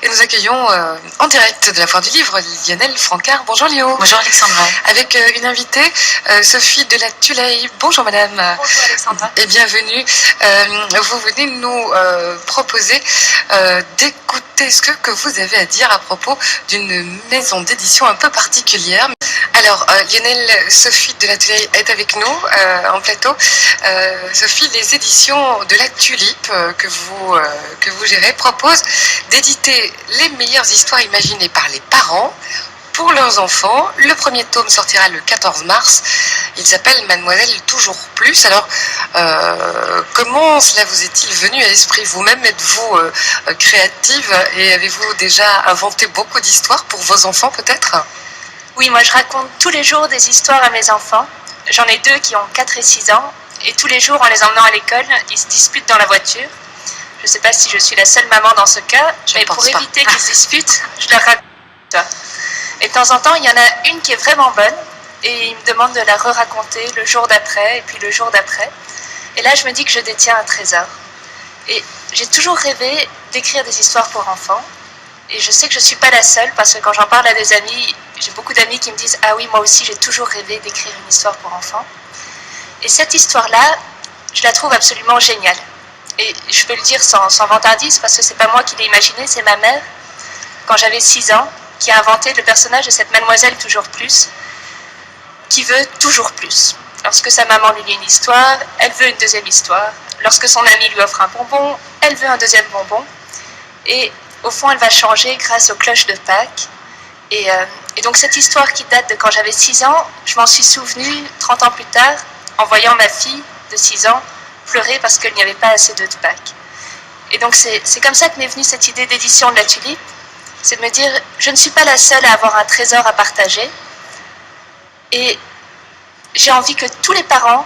Et nous accueillons en direct de la Foire du Livre Lionel Francard. Bonjour Léo. Bonjour Alexandra. Avec une invitée, Sophie de la Tuleille. Bonjour madame. Bonjour Alexandra. Et bienvenue. Vous venez nous proposer d'écouter ce que vous avez à dire à propos d'une maison d'édition un peu particulière. Alors Lionel, Sophie de la Tuleille est avec nous en plateau. Sophie, les éditions de la Tulipe que vous gérez proposent d'éditer les meilleures histoires imaginées par les parents pour leurs enfants. Le premier tome sortira le 14 mars. Il s'appelle Mademoiselle Toujours Plus. Alors, comment cela vous est-il venu à l'esprit? Vous-même, êtes-vous créative et avez-vous déjà inventé beaucoup d'histoires pour vos enfants peut-être? Oui, moi je raconte tous les jours des histoires à mes enfants. J'en ai deux qui ont 4 et 6 ans. Et tous les jours, en les emmenant à l'école, ils se disputent dans la voiture. Je ne sais pas si je suis la seule maman dans ce cas, mais pour éviter qu'ils se disputent, je leur raconte. Et de temps en temps, il y en a une qui est vraiment bonne, et ils me demandent de la re-raconter le jour d'après, et puis le jour d'après. Et là, je me dis que je détiens un trésor. Et j'ai toujours rêvé d'écrire des histoires pour enfants. Et je sais que je ne suis pas la seule, parce que quand j'en parle à des amis, j'ai beaucoup d'amis qui me disent « Ah oui, moi aussi, j'ai toujours rêvé d'écrire une histoire pour enfants ». Et cette histoire-là, je la trouve absolument géniale. Et je peux le dire sans vantardise, parce que c'est pas moi qui l'ai imaginé, c'est ma mère, quand j'avais 6 ans, qui a inventé le personnage de cette Mademoiselle Toujours Plus, qui veut toujours plus. Lorsque sa maman lui lit une histoire, elle veut une deuxième histoire. Lorsque son ami lui offre un bonbon, elle veut un deuxième bonbon. Et au fond, elle va changer grâce aux cloches de Pâques. Et donc cette histoire qui date de quand j'avais 6 ans, je m'en suis souvenue 30 ans plus tard, en voyant ma fille de 6 ans pleurer parce qu'il n'y avait pas assez d'œufs de Pâques. Et donc c'est comme ça que m'est venue cette idée d'édition de la Tulipe, c'est de me dire, je ne suis pas la seule à avoir un trésor à partager, et j'ai envie que tous les parents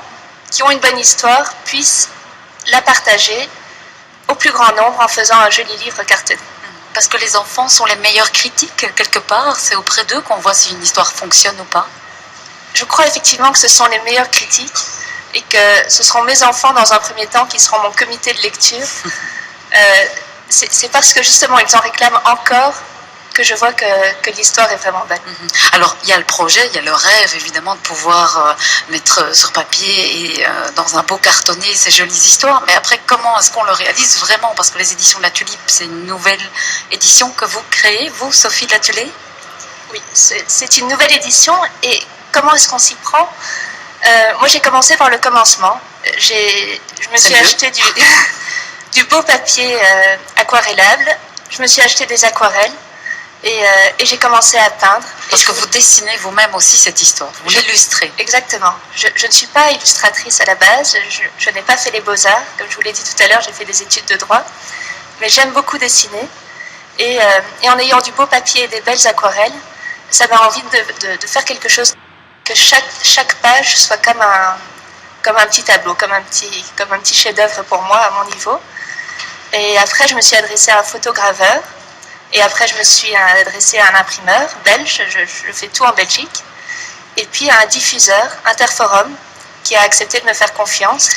qui ont une bonne histoire puissent la partager au plus grand nombre en faisant un joli livre cartonné. Parce que les enfants sont les meilleurs critiques, quelque part, c'est auprès d'eux qu'on voit si une histoire fonctionne ou pas. Je crois effectivement que ce sont les meilleurs critiques et que ce seront mes enfants dans un premier temps qui seront mon comité de lecture. C'est parce que justement ils en réclament encore que je vois que l'histoire est vraiment belle. Alors il y a le projet, il y a le rêve évidemment de pouvoir mettre sur papier et dans un beau cartonné ces jolies histoires, mais après comment est-ce qu'on le réalise vraiment? Parce que les éditions de la Tulipe, c'est une nouvelle édition que vous créez, vous, Sophie de la Tuleille? Oui, c'est une nouvelle édition. Et comment est-ce qu'on s'y prend? Moi, j'ai commencé par le commencement. Je me suis acheté du beau papier aquarellable. Je me suis acheté des aquarelles et j'ai commencé à peindre. Parce que vous dessinez vous-même aussi cette histoire, vous l'illustrez. Exactement. Je ne suis pas illustratrice à la base. Je n'ai pas fait les beaux-arts. Comme je vous l'ai dit tout à l'heure, j'ai fait des études de droit. Mais j'aime beaucoup dessiner. Et en ayant du beau papier et des belles aquarelles, ça m'a envie de faire quelque chose, que chaque page soit comme un petit tableau, comme un petit chef-d'œuvre pour moi à mon niveau. Et après, je me suis adressée à un photograveur. Et après, je me suis adressée à un imprimeur belge. Je fais tout en Belgique. Et puis à un diffuseur, Interforum, qui a accepté de me faire confiance.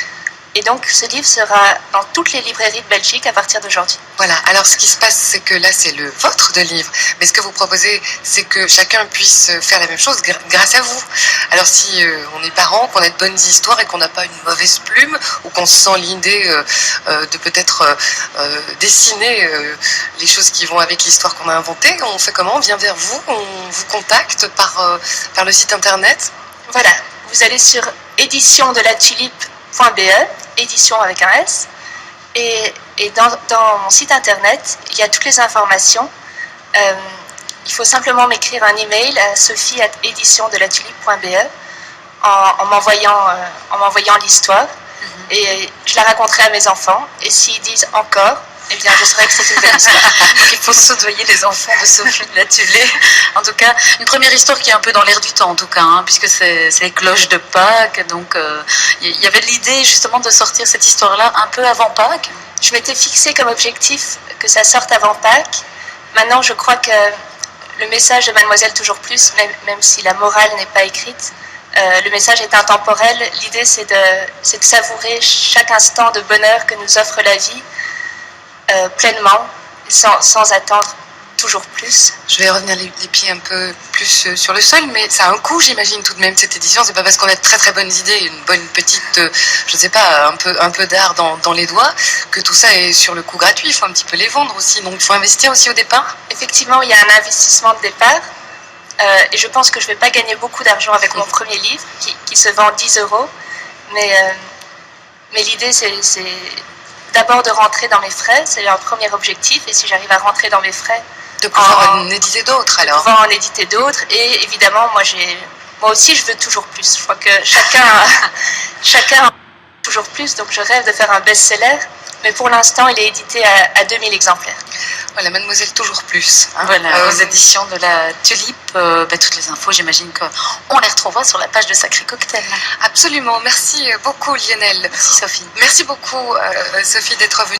Et donc, ce livre sera dans toutes les librairies de Belgique à partir d'aujourd'hui. Voilà, alors ce qui se passe, c'est que là, c'est le vôtre de livre. Mais ce que vous proposez, c'est que chacun puisse faire la même chose grâce à vous. Alors si on est parents, qu'on a de bonnes histoires et qu'on n'a pas une mauvaise plume, ou qu'on se sent l'idée de peut-être dessiner les choses qui vont avec l'histoire qu'on a inventée, on fait comment? On vient vers vous, on vous contacte par le site internet? Voilà, vous allez sur éditiondelatulipe.be, édition avec un S, et dans mon site internet, il y a toutes les informations. Il faut simplement m'écrire un email à sophie@éditiondelatulipe.be en m'envoyant l'histoire, et je la raconterai à mes enfants, et s'ils disent encore, eh bien, je saurais que c'est une belle histoire. Il faut soudoyer les enfants de Sophie de la Tuleille. En tout cas, une première histoire qui est un peu dans l'air du temps, en tout cas, puisque c'est les cloches de Pâques. Donc, il y avait l'idée justement de sortir cette histoire-là un peu avant Pâques. Je m'étais fixé comme objectif que ça sorte avant Pâques. Maintenant, je crois que le message de Mademoiselle Toujours Plus, même si la morale n'est pas écrite, le message est intemporel. L'idée, c'est de savourer chaque instant de bonheur que nous offre la vie pleinement, sans attendre toujours plus. Je vais revenir les pieds un peu plus sur le sol, mais ça a un coût, j'imagine, tout de même, cette édition. C'est pas parce qu'on a de très très bonnes idées, une bonne petite, je sais pas, un peu d'art dans les doigts, que tout ça est sur le coup gratuit. Il faut un petit peu les vendre aussi. Donc, il faut investir aussi au départ. Effectivement, il y a un investissement de départ. Et je pense que je ne vais pas gagner beaucoup d'argent avec mon premier livre, qui se vend 10 euros. Mais l'idée, c'est d'abord de rentrer dans mes frais. C'est un premier objectif. Et si j'arrive à rentrer dans mes frais, de pouvoir en éditer d'autres, alors. De pouvoir en éditer d'autres. Et évidemment, moi aussi, je veux toujours plus. Je crois que chacun a toujours plus. Donc, je rêve de faire un best-seller. Mais pour l'instant, il est édité à 2000 exemplaires. Voilà, Mademoiselle Toujours Plus. Hein, voilà, aux éditions de la Tulipe. Toutes les infos, j'imagine qu'on les retrouvera sur la page de Sacré Cocktail. Absolument. Merci beaucoup, Lionel. Merci, Sophie. Merci beaucoup, Sophie, d'être venue.